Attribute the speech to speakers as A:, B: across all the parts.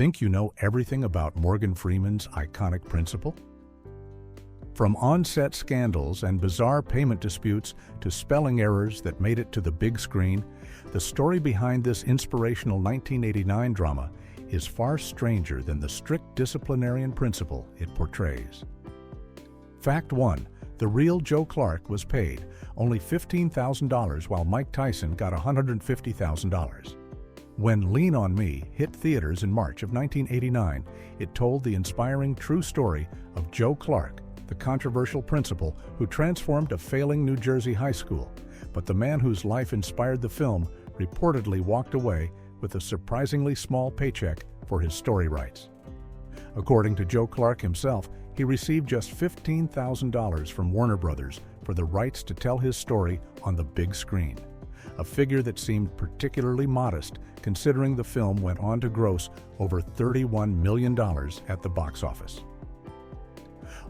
A: Think you know everything about Morgan Freeman's iconic principle? From on-set scandals and bizarre payment disputes to spelling errors that made it to the big screen, the story behind this inspirational 1989 drama is far stranger than the strict disciplinarian principle it portrays. Fact 1. The real Joe Clark was paid only $15,000 while Mike Tyson got $150,000. When Lean on Me hit theaters in March of 1989, it told the inspiring true story of Joe Clark, the controversial principal who transformed a failing New Jersey high school, but the man whose life inspired the film reportedly walked away with a surprisingly small paycheck for his story rights. According to Joe Clark himself, he received just $15,000 from Warner Brothers for the rights to tell his story on the big screen, a figure that seemed particularly modest considering the film went on to gross over $31 million at the box office.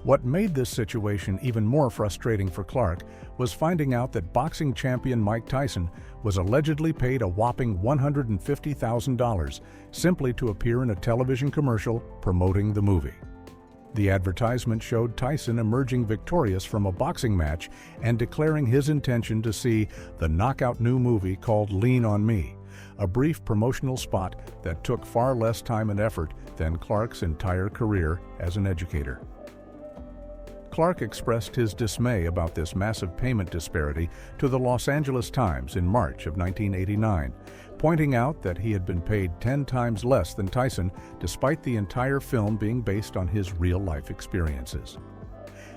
A: What made this situation even more frustrating for Clark was finding out that boxing champion Mike Tyson was allegedly paid a whopping $150,000 simply to appear in a television commercial promoting the movie. The advertisement showed Tyson emerging victorious from a boxing match and declaring his intention to see the knockout new movie called Lean on Me, a brief promotional spot that took far less time and effort than Clark's entire career as an educator. Clark expressed his dismay about this massive payment disparity to the Los Angeles Times in March of 1989, pointing out that he had been paid 10 times less than Tyson despite the entire film being based on his real-life experiences.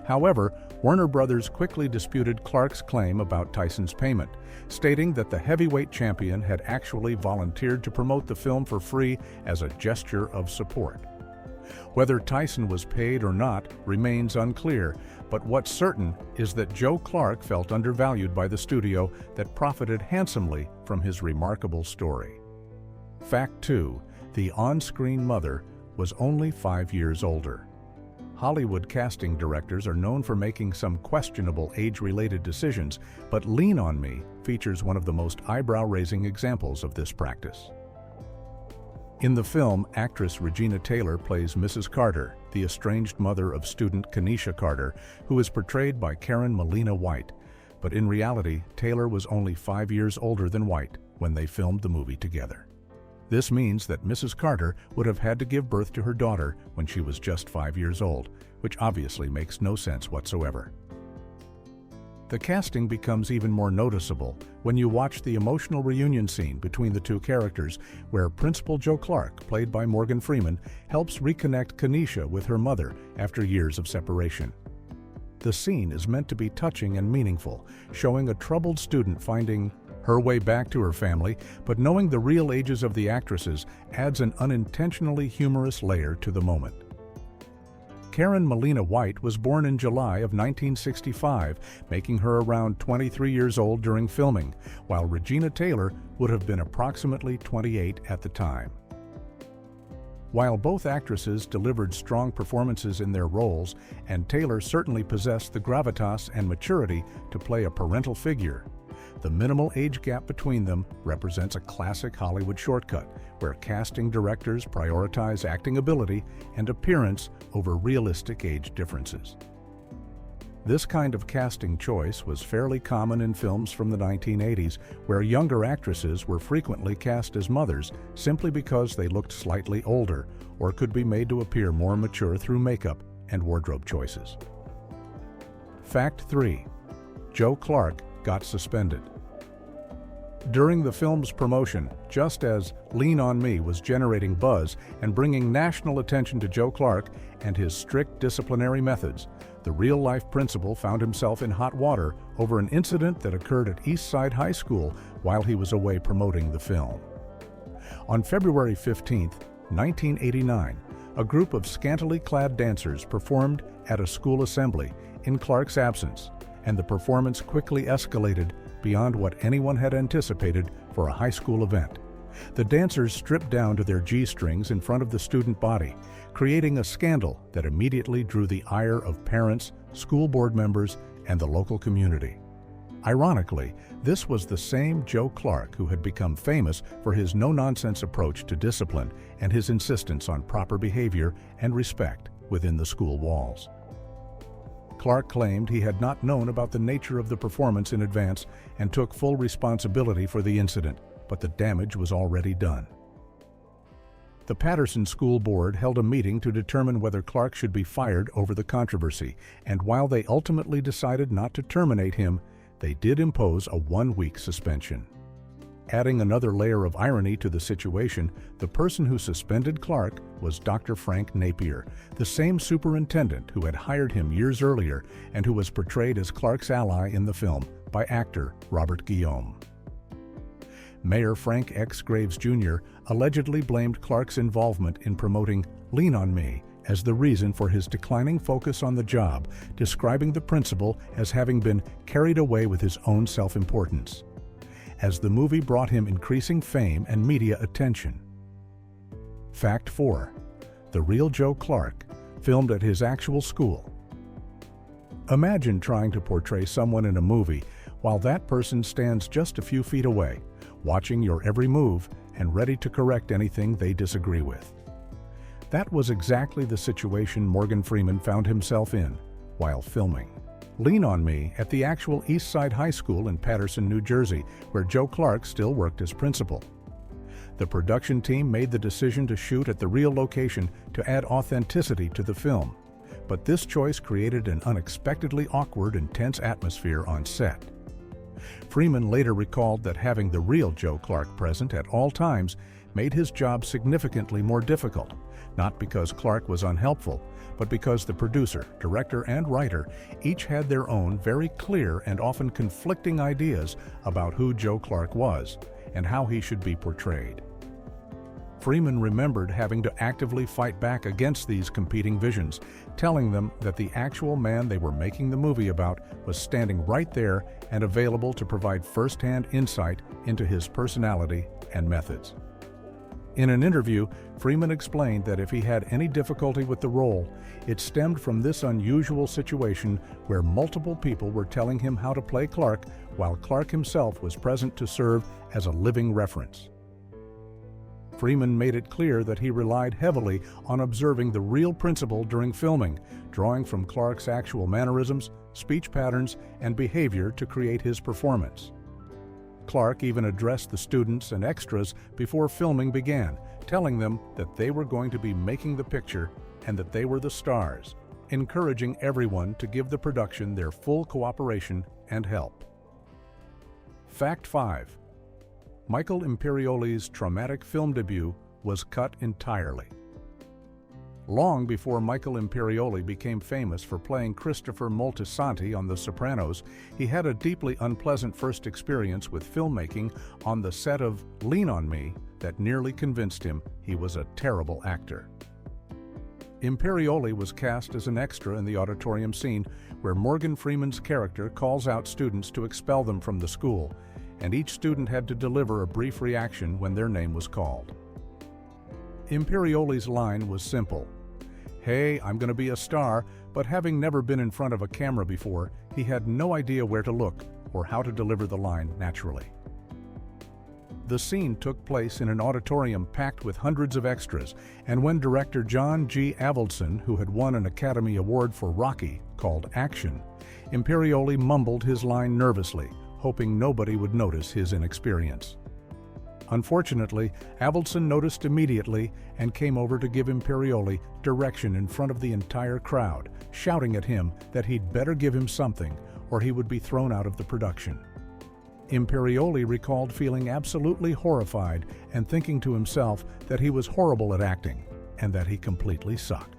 A: However, Warner Brothers quickly disputed Clark's claim about Tyson's payment, stating that the heavyweight champion had actually volunteered to promote the film for free as a gesture of support. Whether Tyson was paid or not remains unclear, but what's certain is that Joe Clark felt undervalued by the studio that profited handsomely from his remarkable story. Fact 2. The on-screen mother was only 5 years older. Hollywood casting directors are known for making some questionable age-related decisions, but Lean on Me features one of the most eyebrow-raising examples of this practice. In the film, actress Regina Taylor plays Mrs. Carter, the estranged mother of student Kenesha Carter, who is portrayed by Karen Molina White. But in reality, Taylor was only 5 years older than White when they filmed the movie together. This means that Mrs. Carter would have had to give birth to her daughter when she was just 5 years old, which obviously makes no sense whatsoever. The casting becomes even more noticeable when you watch the emotional reunion scene between the two characters, where Principal Joe Clark, played by Morgan Freeman, helps reconnect Kenesha with her mother after years of separation. The scene is meant to be touching and meaningful, showing a troubled student finding her way back to her family, but knowing the real ages of the actresses adds an unintentionally humorous layer to the moment. Karen Molina White was born in July of 1965, making her around 23 years old during filming, while Regina Taylor would have been approximately 28 at the time. While both actresses delivered strong performances in their roles, and Taylor certainly possessed the gravitas and maturity to play a parental figure, the minimal age gap between them represents a classic Hollywood shortcut, where casting directors prioritize acting ability and appearance over realistic age differences. This kind of casting choice was fairly common in films from the 1980s, where younger actresses were frequently cast as mothers simply because they looked slightly older or could be made to appear more mature through makeup and wardrobe choices. Fact 3. Joe Clark got suspended. During the film's promotion, just as Lean on Me was generating buzz and bringing national attention to Joe Clark and his strict disciplinary methods, the real-life principal found himself in hot water over an incident that occurred at Eastside High School while he was away promoting the film. On February 15, 1989, a group of scantily clad dancers performed at a school assembly in Clark's absence, and the performance quickly escalated beyond what anyone had anticipated for a high school event. The dancers stripped down to their G-strings in front of the student body, creating a scandal that immediately drew the ire of parents, school board members, and the local community. Ironically, this was the same Joe Clark who had become famous for his no-nonsense approach to discipline and his insistence on proper behavior and respect within the school walls. Clark claimed he had not known about the nature of the performance in advance and took full responsibility for the incident, but the damage was already done. The Patterson School Board held a meeting to determine whether Clark should be fired over the controversy, and while they ultimately decided not to terminate him, they did impose a 1-week suspension. Adding another layer of irony to the situation, the person who suspended Clark was Dr. Frank Napier, the same superintendent who had hired him years earlier and who was portrayed as Clark's ally in the film by actor Robert Guillaume. Mayor Frank X. Graves Jr. allegedly blamed Clark's involvement in promoting "Lean on Me" as the reason for his declining focus on the job, describing the principal as having been carried away with his own self-importance, as the movie brought him increasing fame and media attention. Fact 4. The real Joe Clark, filmed at his actual school. Imagine trying to portray someone in a movie while that person stands just a few feet away, watching your every move and ready to correct anything they disagree with. That was exactly the situation Morgan Freeman found himself in while filming "Lean on Me" at the actual East Side High School in Paterson, New Jersey, where Joe Clark still worked as principal. The production team made the decision to shoot at the real location to add authenticity to the film, but this choice created an unexpectedly awkward and tense atmosphere on set. Freeman later recalled that having the real Joe Clark present at all times made his job significantly more difficult, not because Clark was unhelpful, but because the producer, director, and writer each had their own very clear and often conflicting ideas about who Joe Clark was and how he should be portrayed. Freeman remembered having to actively fight back against these competing visions, telling them that the actual man they were making the movie about was standing right there and available to provide first-hand insight into his personality and methods. In an interview, Freeman explained that if he had any difficulty with the role, it stemmed from this unusual situation where multiple people were telling him how to play Clark while Clark himself was present to serve as a living reference. Freeman made it clear that he relied heavily on observing the real principal during filming, drawing from Clark's actual mannerisms, speech patterns, and behavior to create his performance. Clark even addressed the students and extras before filming began, telling them that they were going to be making the picture and that they were the stars, encouraging everyone to give the production their full cooperation and help. Fact 5. Michael Imperioli's traumatic film debut was cut entirely. Long before Michael Imperioli became famous for playing Christopher Moltisanti on The Sopranos, he had a deeply unpleasant first experience with filmmaking on the set of "Lean on Me" that nearly convinced him he was a terrible actor. Imperioli was cast as an extra in the auditorium scene where Morgan Freeman's character calls out students to expel them from the school, and each student had to deliver a brief reaction when their name was called. Imperioli's line was simple: "Hey, I'm going to be a star," but having never been in front of a camera before, he had no idea where to look or how to deliver the line naturally. The scene took place in an auditorium packed with hundreds of extras, and when director John G. Avildsen, who had won an Academy Award for Rocky, called action, Imperioli mumbled his line nervously, hoping nobody would notice his inexperience. Unfortunately, Avildsen noticed immediately and came over to give Imperioli direction in front of the entire crowd, shouting at him that he'd better give him something or he would be thrown out of the production. Imperioli recalled feeling absolutely horrified and thinking to himself that he was horrible at acting and that he completely sucked.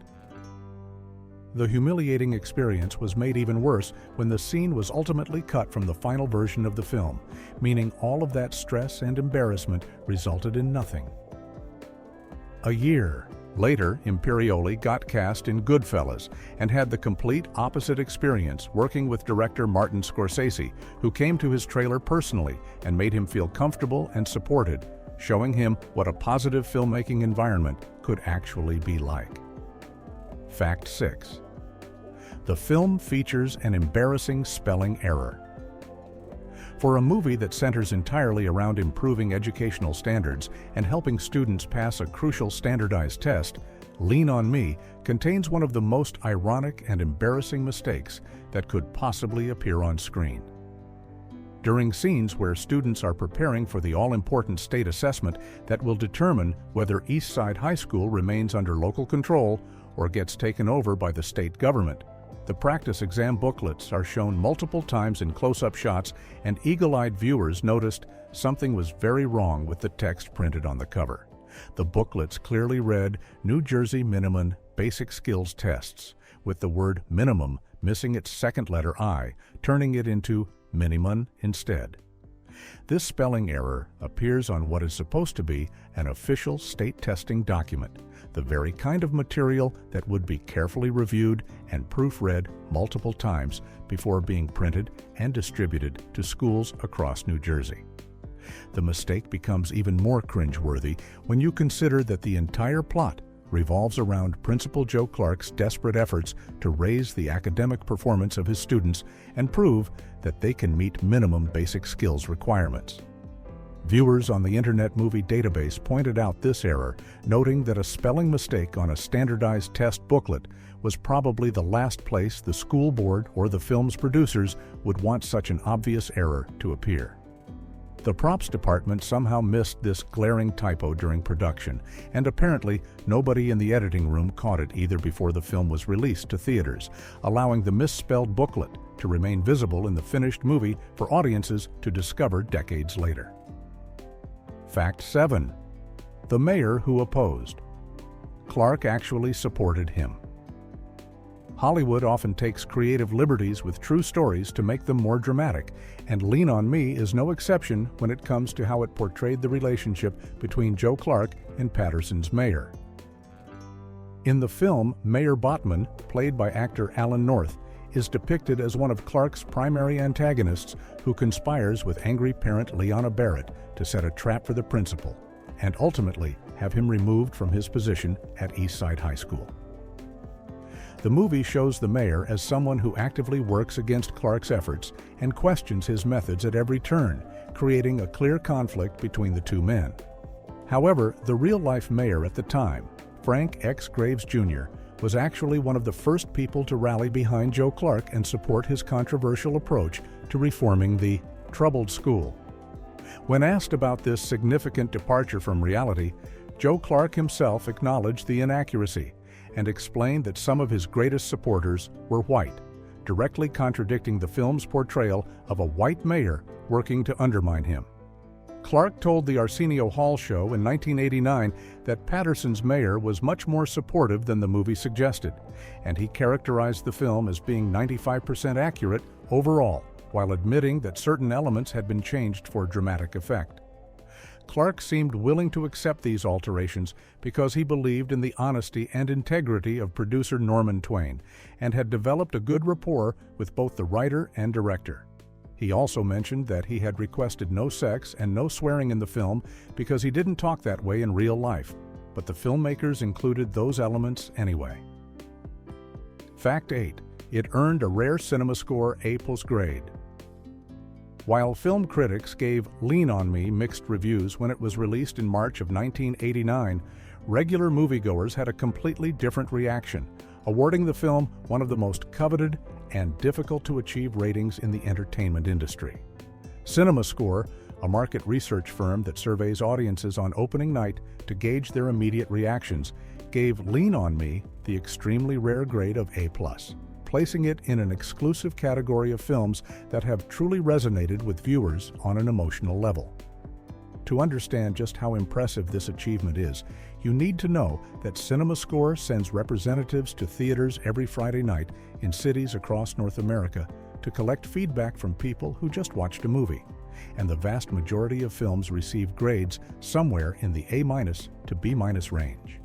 A: The humiliating experience was made even worse when the scene was ultimately cut from the final version of the film, meaning all of that stress and embarrassment resulted in nothing. A year later, Imperioli got cast in Goodfellas and had the complete opposite experience working with director Martin Scorsese, who came to his trailer personally and made him feel comfortable and supported, showing him what a positive filmmaking environment could actually be like. Fact 6. The film features an embarrassing spelling error. For a movie that centers entirely around improving educational standards and helping students pass a crucial standardized test, Lean on Me contains one of the most ironic and embarrassing mistakes that could possibly appear on screen. During scenes where students are preparing for the all-important state assessment that will determine whether Eastside High School remains under local control or gets taken over by the state government, the practice exam booklets are shown multiple times in close-up shots, and eagle-eyed viewers noticed something was very wrong with the text printed on the cover. The booklets clearly read New Jersey Minimum Basic Skills Tests, with the word minimum missing its second letter I, turning it into minimum instead. This spelling error appears on what is supposed to be an official state testing document, the very kind of material that would be carefully reviewed and proofread multiple times before being printed and distributed to schools across New Jersey. The mistake becomes even more cringeworthy when you consider that the entire plot revolves around Principal Joe Clark's desperate efforts to raise the academic performance of his students and prove that they can meet minimum basic skills requirements. Viewers on the Internet Movie Database pointed out this error, noting that a spelling mistake on a standardized test booklet was probably the last place the school board or the film's producers would want such an obvious error to appear. The props department somehow missed this glaring typo during production, and apparently nobody in the editing room caught it either before the film was released to theaters, allowing the misspelled booklet to remain visible in the finished movie for audiences to discover decades later. Fact 7. The mayor who opposed. Clark actually supported him. Hollywood often takes creative liberties with true stories to make them more dramatic, and Lean on Me is no exception when it comes to how it portrayed the relationship between Joe Clark and Paterson's mayor. In the film, Mayor Botman, played by actor Alan North, is depicted as one of Clark's primary antagonists who conspires with angry parent Leanna Barrett to set a trap for the principal and ultimately have him removed from his position at Eastside High School. The movie shows the mayor as someone who actively works against Clark's efforts and questions his methods at every turn, creating a clear conflict between the two men. However, the real-life mayor at the time, Frank X. Graves Jr., was actually one of the first people to rally behind Joe Clark and support his controversial approach to reforming the troubled school. When asked about this significant departure from reality, Joe Clark himself acknowledged the inaccuracy and explained that some of his greatest supporters were white, directly contradicting the film's portrayal of a white mayor working to undermine him. Clark told the Arsenio Hall show in 1989 that Paterson's mayor was much more supportive than the movie suggested, and he characterized the film as being 95% accurate overall, while admitting that certain elements had been changed for dramatic effect. Clark seemed willing to accept these alterations because he believed in the honesty and integrity of producer Norman Twain and had developed a good rapport with both the writer and director. He also mentioned that he had requested no sex and no swearing in the film because he didn't talk that way in real life, but the filmmakers included those elements anyway. Fact 8. It earned a rare CinemaScore A+ grade. While film critics gave Lean on Me mixed reviews when it was released in March of 1989, regular moviegoers had a completely different reaction, awarding the film one of the most coveted and difficult-to-achieve ratings in the entertainment industry. CinemaScore, a market research firm that surveys audiences on opening night to gauge their immediate reactions, gave Lean on Me the extremely rare grade of A+, placing it in an exclusive category of films that have truly resonated with viewers on an emotional level. To understand just how impressive this achievement is, you need to know that CinemaScore sends representatives to theaters every Friday night in cities across North America to collect feedback from people who just watched a movie, and the vast majority of films receive grades somewhere in the A- to B- range.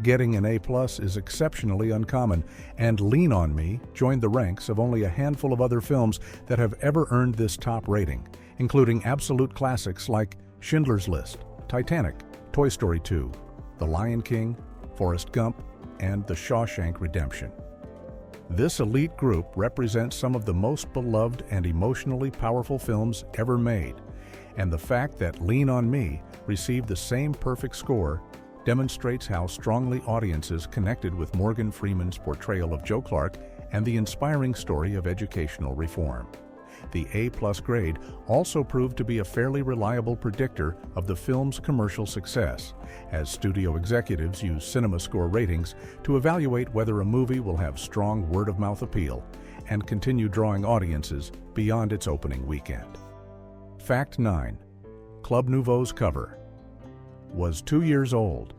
A: Getting an A+ is exceptionally uncommon, and Lean on Me joined the ranks of only a handful of other films that have ever earned this top rating, including absolute classics like Schindler's List, Titanic, Toy Story 2, The Lion King, Forrest Gump, and The Shawshank Redemption. This elite group represents some of the most beloved and emotionally powerful films ever made, and the fact that Lean on Me received the same perfect score demonstrates how strongly audiences connected with Morgan Freeman's portrayal of Joe Clark and the inspiring story of educational reform. The A+ grade also proved to be a fairly reliable predictor of the film's commercial success, as studio executives use CinemaScore ratings to evaluate whether a movie will have strong word-of-mouth appeal and continue drawing audiences beyond its opening weekend. Fact 9. Club Nouveau's cover was 2 years old.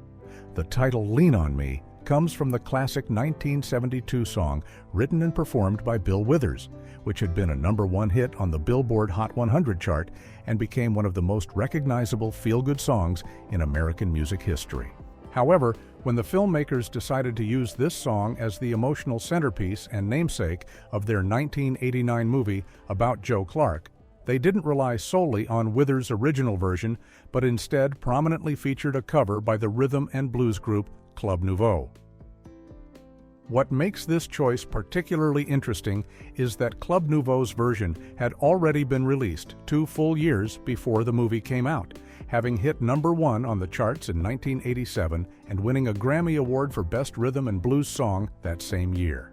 A: The title Lean on Me comes from the classic 1972 song written and performed by Bill Withers, which had been a #1 hit on the Billboard Hot 100 chart and became one of the most recognizable feel-good songs in American music history. However, when the filmmakers decided to use this song as the emotional centerpiece and namesake of their 1989 movie about Joe Clark, they didn't rely solely on Withers' original version, but instead prominently featured a cover by the rhythm and blues group Club Nouveau. What makes this choice particularly interesting is that Club Nouveau's version had already been released 2 full years before the movie came out, having hit #1 on the charts in 1987 and winning a Grammy Award for Best Rhythm and Blues Song that same year.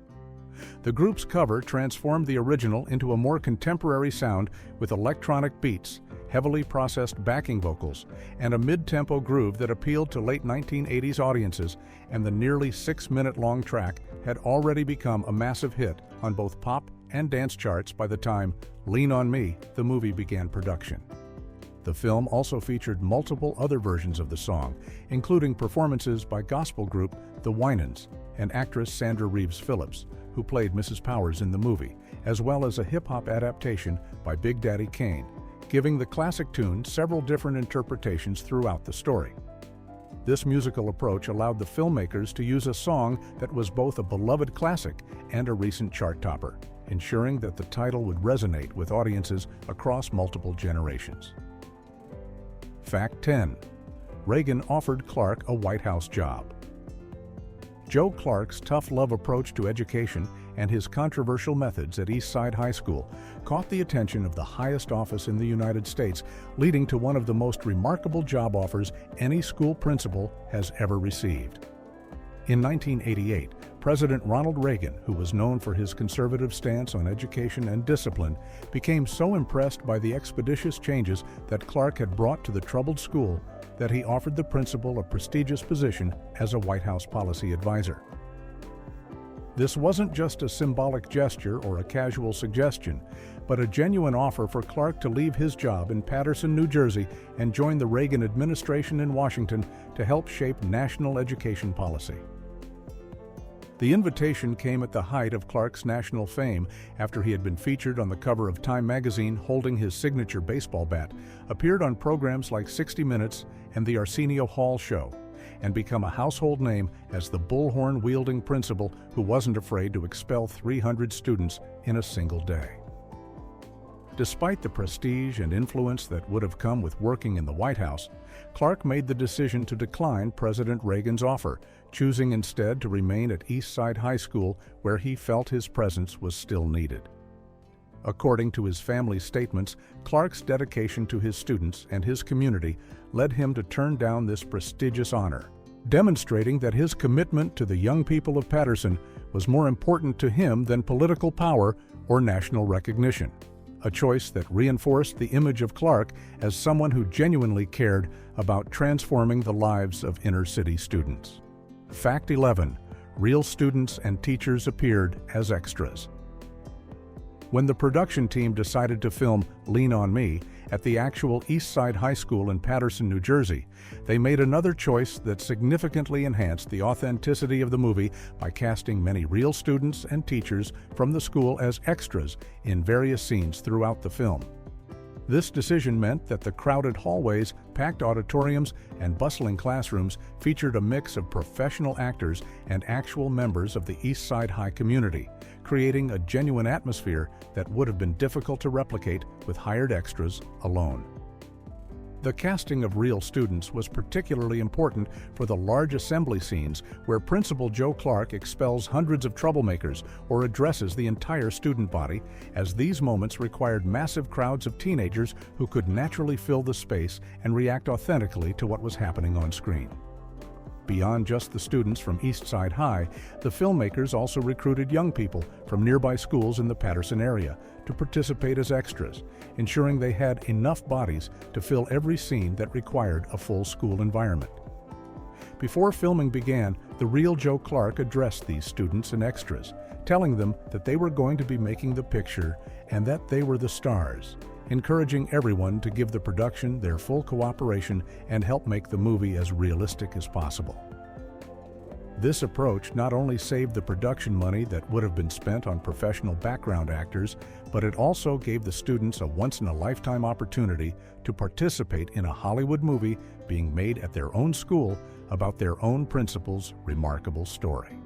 A: The group's cover transformed the original into a more contemporary sound with electronic beats, heavily processed backing vocals, and a mid-tempo groove that appealed to late 1980s audiences, and the nearly 6-minute-long track had already become a massive hit on both pop and dance charts by the time Lean on Me, the movie, began production. The film also featured multiple other versions of the song, including performances by gospel group The Winans and actress Sandra Reeves Phillips, who played Mrs. Powers in the movie, as well as a hip-hop adaptation by Big Daddy Kane, giving the classic tune several different interpretations throughout the story. This musical approach allowed the filmmakers to use a song that was both a beloved classic and a recent chart topper, ensuring that the title would resonate with audiences across multiple generations. Fact 10. Reagan offered Clark a White House job. Joe Clark's tough love approach to education and his controversial methods at East Side High School caught the attention of the highest office in the United States, leading to one of the most remarkable job offers any school principal has ever received. In 1988, President Ronald Reagan, who was known for his conservative stance on education and discipline, became so impressed by the expeditious changes that Clark had brought to the troubled school that he offered the principal a prestigious position as a White House policy advisor. This wasn't just a symbolic gesture or a casual suggestion, but a genuine offer for Clark to leave his job in Paterson, New Jersey, and join the Reagan administration in Washington to help shape national education policy. The invitation came at the height of Clark's national fame after he had been featured on the cover of Time magazine holding his signature baseball bat, appeared on programs like 60 Minutes and the Arsenio Hall Show, and become a household name as the bullhorn-wielding principal who wasn't afraid to expel 300 students in a single day. Despite the prestige and influence that would have come with working in the White House, Clark made the decision to decline President Reagan's offer, choosing instead to remain at East Side High School, where he felt his presence was still needed. According to his family's statements, Clark's dedication to his students and his community led him to turn down this prestigious honor, demonstrating that his commitment to the young people of Paterson was more important to him than political power or national recognition, a choice that reinforced the image of Clark as someone who genuinely cared about transforming the lives of inner-city students. Fact 11. Real students and teachers appeared as extras. When the production team decided to film Lean on Me at the actual East Side High School in Paterson, New Jersey, they made another choice that significantly enhanced the authenticity of the movie by casting many real students and teachers from the school as extras in various scenes throughout the film. This decision meant that the crowded hallways, packed auditoriums, and bustling classrooms featured a mix of professional actors and actual members of the East Side High community, creating a genuine atmosphere that would have been difficult to replicate with hired extras alone. The casting of real students was particularly important for the large assembly scenes where Principal Joe Clark expels hundreds of troublemakers or addresses the entire student body, as these moments required massive crowds of teenagers who could naturally fill the space and react authentically to what was happening on screen. Beyond just the students from East Side High, the filmmakers also recruited young people from nearby schools in the Patterson area to participate as extras, ensuring they had enough bodies to fill every scene that required a full school environment. Before filming began, the real Joe Clark addressed these students and extras, telling them that they were going to be making the picture and that they were the stars, encouraging everyone to give the production their full cooperation and help make the movie as realistic as possible. This approach not only saved the production money that would have been spent on professional background actors, but it also gave the students a once-in-a-lifetime opportunity to participate in a Hollywood movie being made at their own school about their own principal's remarkable story.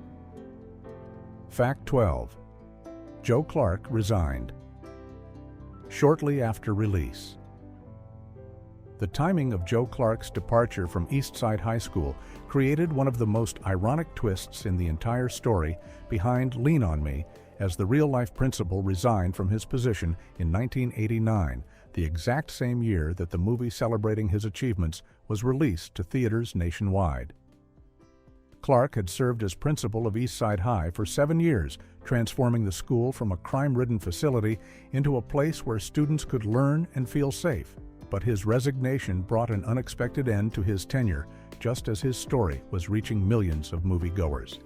A: Fact 12. Joe Clark resigned. Shortly after release. The timing of Joe Clark's departure from East Side High School created one of the most ironic twists in the entire story behind Lean on Me, as the real-life principal resigned from his position in 1989, the exact same year that the movie celebrating his achievements was released to theaters nationwide. Clark had served as principal of East Side High for 7 years, transforming the school from a crime-ridden facility into a place where students could learn and feel safe. But his resignation brought an unexpected end to his tenure, just as his story was reaching millions of moviegoers.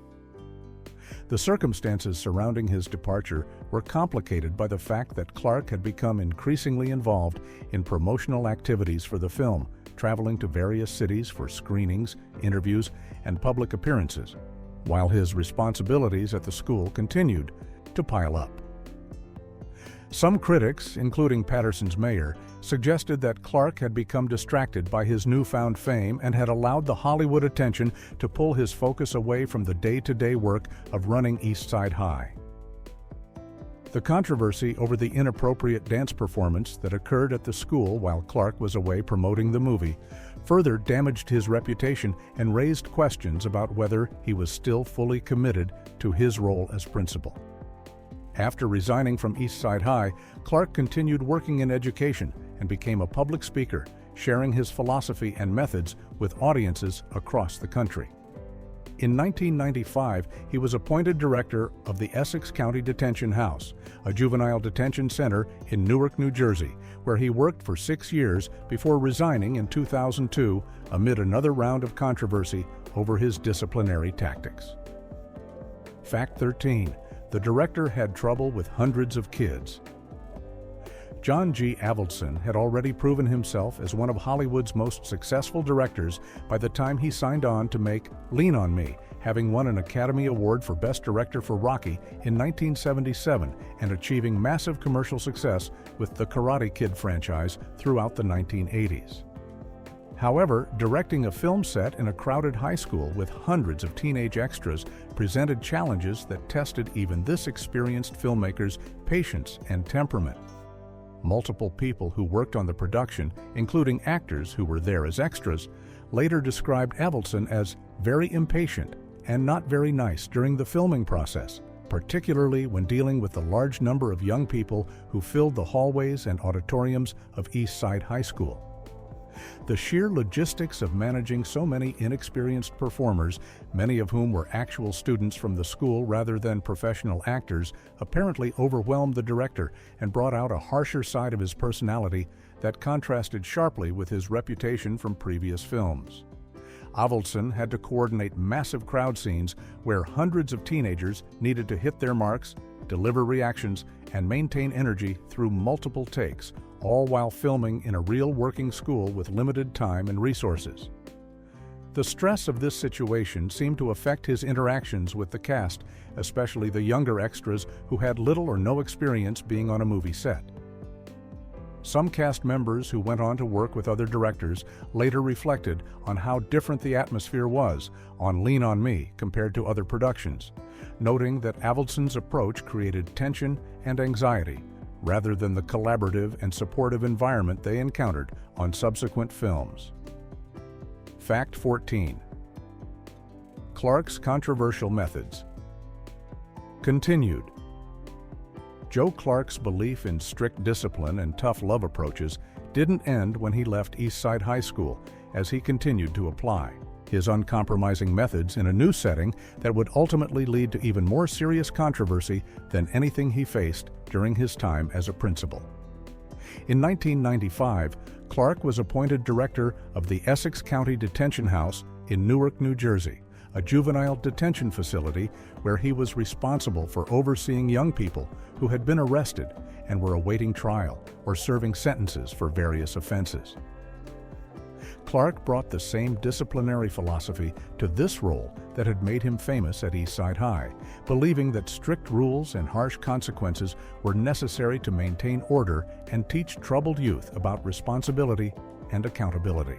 A: The circumstances surrounding his departure were complicated by the fact that Clark had become increasingly involved in promotional activities for the film, traveling to various cities for screenings, interviews, and public appearances, while his responsibilities at the school continued to pile up. Some critics, including Patterson's mayor, suggested that Clark had become distracted by his newfound fame and had allowed the Hollywood attention to pull his focus away from the day-to-day work of running East Side High. The controversy over the inappropriate dance performance that occurred at the school while Clark was away promoting the movie further damaged his reputation and raised questions about whether he was still fully committed to his role as principal. After resigning from East Side High, Clark continued working in education and became a public speaker, sharing his philosophy and methods with audiences across the country. In 1995, he was appointed director of the Essex County Detention House, a juvenile detention center in Newark, New Jersey, where he worked for 6 years before resigning in 2002 amid another round of controversy over his disciplinary tactics. Fact 13. The director had trouble with hundreds of kids. John G. Avildsen had already proven himself as one of Hollywood's most successful directors by the time he signed on to make Lean on Me, having won an Academy Award for Best Director for Rocky in 1977 and achieving massive commercial success with the Karate Kid franchise throughout the 1980s. However, directing a film set in a crowded high school with hundreds of teenage extras presented challenges that tested even this experienced filmmaker's patience and temperament. Multiple people who worked on the production, including actors who were there as extras, later described Avildsen as very impatient and not very nice during the filming process, particularly when dealing with the large number of young people who filled the hallways and auditoriums of East Side High School. The sheer logistics of managing so many inexperienced performers, many of whom were actual students from the school rather than professional actors, apparently overwhelmed the director and brought out a harsher side of his personality that contrasted sharply with his reputation from previous films. Avildsen had to coordinate massive crowd scenes where hundreds of teenagers needed to hit their marks, deliver reactions, and maintain energy through multiple takes, all while filming in a real working school with limited time and resources. The stress of this situation seemed to affect his interactions with the cast, especially the younger extras who had little or no experience being on a movie set. Some cast members who went on to work with other directors later reflected on how different the atmosphere was on Lean on Me compared to other productions, noting that Avildsen's approach created tension and anxiety, rather than the collaborative and supportive environment they encountered on subsequent films. Fact 14. Clark's controversial methods. Continued. Joe Clark's belief in strict discipline and tough love approaches didn't end when he left Eastside High School, as he continued to apply his uncompromising methods in a new setting that would ultimately lead to even more serious controversy than anything he faced during his time as a principal. In 1995, Clark was appointed director of the Essex County Detention House in Newark, New Jersey, a juvenile detention facility where he was responsible for overseeing young people who had been arrested and were awaiting trial or serving sentences for various offenses. Clark brought the same disciplinary philosophy to this role that had made him famous at Eastside High, believing that strict rules and harsh consequences were necessary to maintain order and teach troubled youth about responsibility and accountability.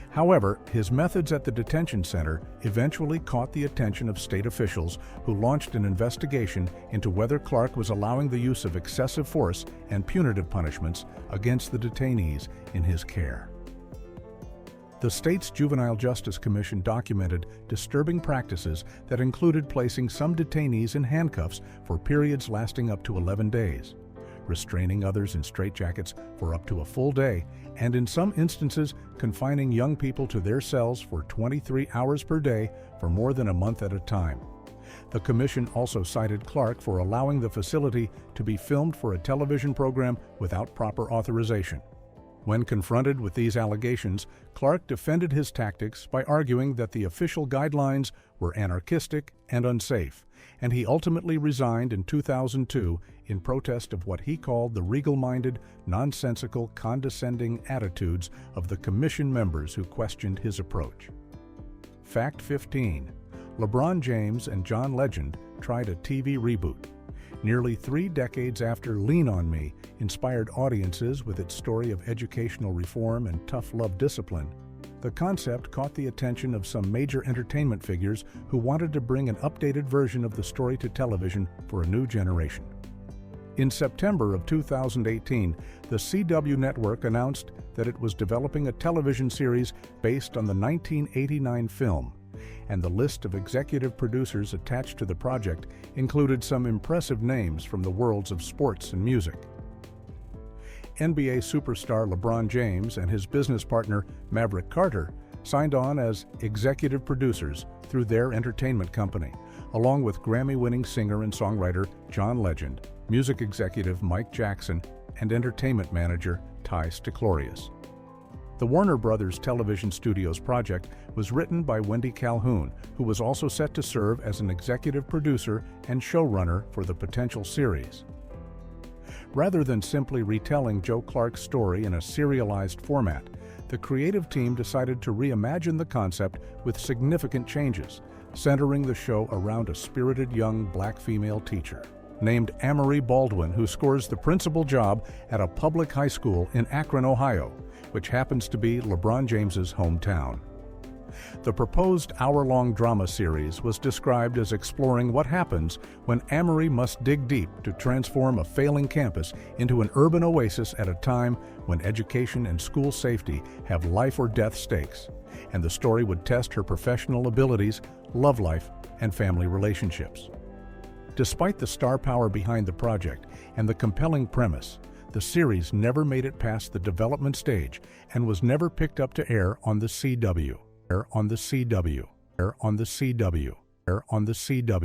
A: However, his methods at the detention center eventually caught the attention of state officials who launched an investigation into whether Clark was allowing the use of excessive force and punitive punishments against the detainees in his care. The state's Juvenile Justice Commission documented disturbing practices that included placing some detainees in handcuffs for periods lasting up to 11 days, restraining others in straitjackets for up to a full day, and in some instances confining young people to their cells for 23 hours per day for more than a month at a time. The commission also cited Clark for allowing the facility to be filmed for a television program without proper authorization. When confronted with these allegations, Clark defended his tactics by arguing that the official guidelines were anarchistic and unsafe, and he ultimately resigned in 2002 in protest of what he called the regal-minded, nonsensical, condescending attitudes of the commission members who questioned his approach. Fact 15. LeBron James and John Legend tried a TV reboot. Nearly 3 decades after Lean on Me inspired audiences with its story of educational reform and tough love discipline, the concept caught the attention of some major entertainment figures who wanted to bring an updated version of the story to television for a new generation. In September of 2018, the CW network announced that it was developing a television series based on the 1989 film, and the list of executive producers attached to the project included some impressive names from the worlds of sports and music. NBA superstar LeBron James and his business partner Maverick Carter signed on as executive producers through their entertainment company, along with Grammy-winning singer and songwriter John Legend, music executive Mike Jackson, and entertainment manager Ty Sticlorius. The Warner Brothers Television Studios project was written by Wendy Calhoun, who was also set to serve as an executive producer and showrunner for the potential series. Rather than simply retelling Joe Clark's story in a serialized format, the creative team decided to reimagine the concept with significant changes, centering the show around a spirited young black female teacher named Amory Baldwin, who scores the principal job at a public high school in Akron, Ohio, which happens to be LeBron James's hometown. The proposed hour-long drama series was described as exploring what happens when Amory must dig deep to transform a failing campus into an urban oasis at a time when education and school safety have life or death stakes, and the story would test her professional abilities, love life, and family relationships. Despite the star power behind the project and the compelling premise, the series never made it past the development stage and was never picked up to air on the CW.